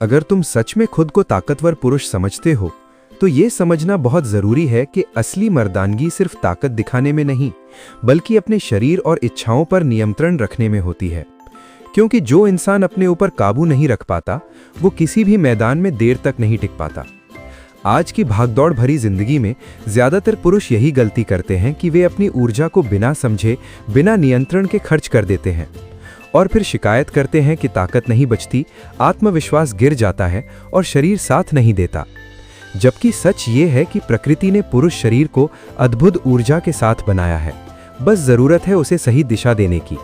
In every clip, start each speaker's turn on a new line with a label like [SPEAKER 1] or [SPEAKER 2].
[SPEAKER 1] अगर तुम सच में खुद को ताकतवर पुरुष समझते हो तो ये समझना बहुत जरूरी है कि असली मर्दानगी सिर्फ ताकत दिखाने में नहीं, बल्कि अपने शरीर और इच्छाओं पर नियंत्रण रखने में होती है। क्योंकि जो इंसान अपने ऊपर काबू नहीं रख पाता वो किसी भी मैदान में देर तक नहीं टिक पाता। आज की भागदौड़ भरी जिंदगी में ज्यादातर पुरुष यही गलती करते हैं कि वे अपनी ऊर्जा को बिना समझे, बिना नियंत्रण के खर्च कर देते हैं और फिर शिकायत करते हैं कि ताकत नहीं बचती, आत्मविश्वास गिर जाता है और शरीर साथ नहीं देता। जबकि सच ये है कि प्रकृति ने पुरुष शरीर को अद्भुत ऊर्जा के साथ बनाया है, बस जरूरत है उसे सही दिशा देने की।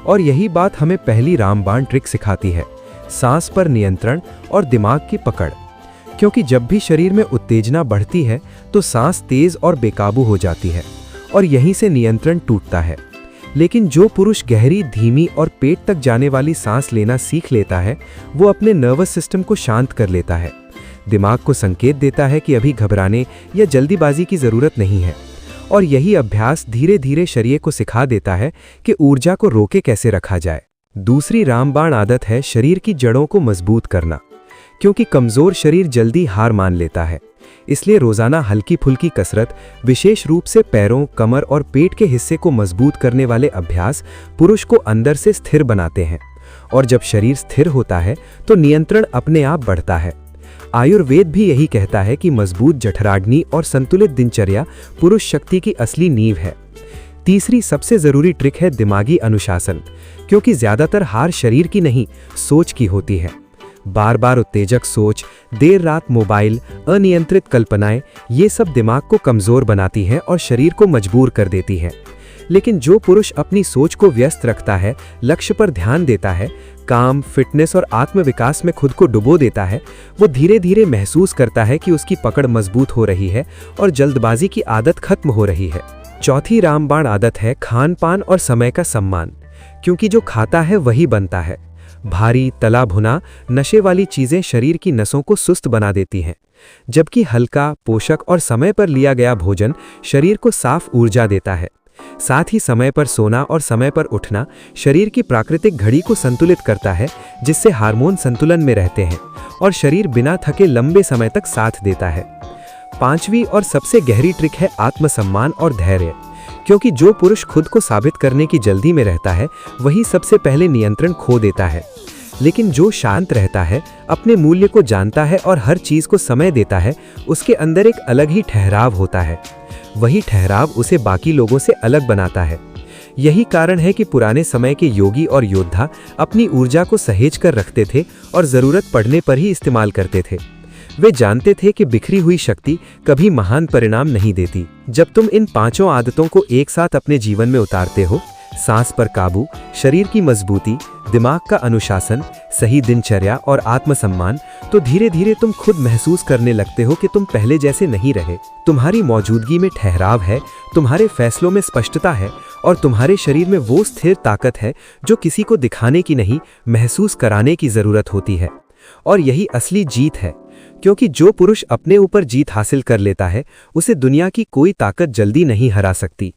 [SPEAKER 1] और यही बात हमें पहली रामबाण ट्रिक सिखाती है, सांस पर नियंत्रण और दिमाग की पकड़। क्योंकि जब भी शरीर में उत्तेजना बढ़ती है तो सांस तेज और बेकाबू हो जाती है और यहीं से नियंत्रण टूटता है। लेकिन जो पुरुष गहरी, धीमी और पेट तक जाने वाली सांस लेना सीख लेता है वो अपने नर्वस सिस्टम को शांत कर लेता है, दिमाग को संकेत देता है कि अभी घबराने या जल्दीबाजी की जरूरत नहीं है। और यही अभ्यास धीरे धीरे शरीर को सिखा देता है कि ऊर्जा को रोके कैसे रखा जाए। दूसरी रामबाण आदत है शरीर की जड़ों को मजबूत करना। क्योंकि कमजोर शरीर जल्दी हार मान लेता है, इसलिए रोजाना हल्की फुल्की कसरत, विशेष रूप से पैरों, कमर और पेट के हिस्से को मजबूत करने वाले अभ्यास पुरुष को अंदर से स्थिर बनाते हैं। और जब शरीर स्थिर होता है तो नियंत्रण अपने आप बढ़ता है। आयुर्वेद भी यही कहता है कि मजबूत जठराग्नि और संतुलित दिनचर्या पुरुष शक्ति की असली नींव है। तीसरी सबसे जरूरी ट्रिक है दिमागी अनुशासन। क्योंकि ज्यादातर हार शरीर की नहीं, सोच की होती है। बार बार उत्तेजक सोच, देर रात मोबाइल, अनियंत्रित कल्पनाएं, ये सब दिमाग को कमजोर बनाती हैं और शरीर को मजबूर कर देती हैं। लेकिन जो पुरुष अपनी सोच को व्यस्त रखता है, लक्ष्य पर ध्यान देता है, काम, फिटनेस और आत्मविकास में खुद को डुबो देता है, वो धीरे धीरे महसूस करता है कि उसकी पकड़ मजबूत हो रही है और जल्दबाजी की आदत खत्म हो रही है। चौथी रामबाण आदत है खान पान और समय का सम्मान। क्योंकि जो खाता है वही बनता है। भारी, तला भुना, नशे वाली चीजें शरीर की नसों को सुस्त बना देती हैं, जबकि हल्का, पोषक और समय पर लिया गया भोजन शरीर को साफ ऊर्जा देता है। साथ ही समय पर सोना और समय पर उठना शरीर की प्राकृतिक घड़ी को संतुलित करता है, जिससे हार्मोन संतुलन में रहते हैं और शरीर बिना थके लंबे समय तक साथ देता है। पांचवी और सबसे गहरी ट्रिक है आत्मसम्मान और धैर्य। क्योंकि जो पुरुष खुद को साबित करने की जल्दी में रहता है वही सबसे पहले नियंत्रण खो देता है। लेकिन जो शांत रहता है, अपने मूल्य को जानता है और हर चीज को समय देता है, उसके अंदर एक अलग ही ठहराव होता है। वही ठहराव उसे बाकी लोगों से अलग बनाता है। यही कारण है कि पुराने समय के योगी और योद्धा अपनी ऊर्जा को सहेज कर रखते थे और जरूरत पड़ने पर ही इस्तेमाल करते थे। वे जानते थे कि बिखरी हुई शक्ति कभी महान परिणाम नहीं देती। जब तुम इन पांचों आदतों को एक साथ अपने जीवन में उतारते हो, सांस पर काबू, शरीर की मजबूती, दिमाग का अनुशासन, सही दिनचर्या और आत्मसम्मान, तो धीरे धीरे तुम खुद महसूस करने लगते हो कि तुम पहले जैसे नहीं रहे। तुम्हारी मौजूदगी में ठहराव है, तुम्हारे फैसलों में स्पष्टता है और तुम्हारे शरीर में वो स्थिर ताकत है जो किसी को दिखाने की नहीं, महसूस कराने की जरूरत होती है। और यही असली जीत है। क्योंकि जो पुरुष अपने ऊपर जीत हासिल कर लेता है उसे दुनिया की कोई ताकत जल्दी नहीं हरा सकती।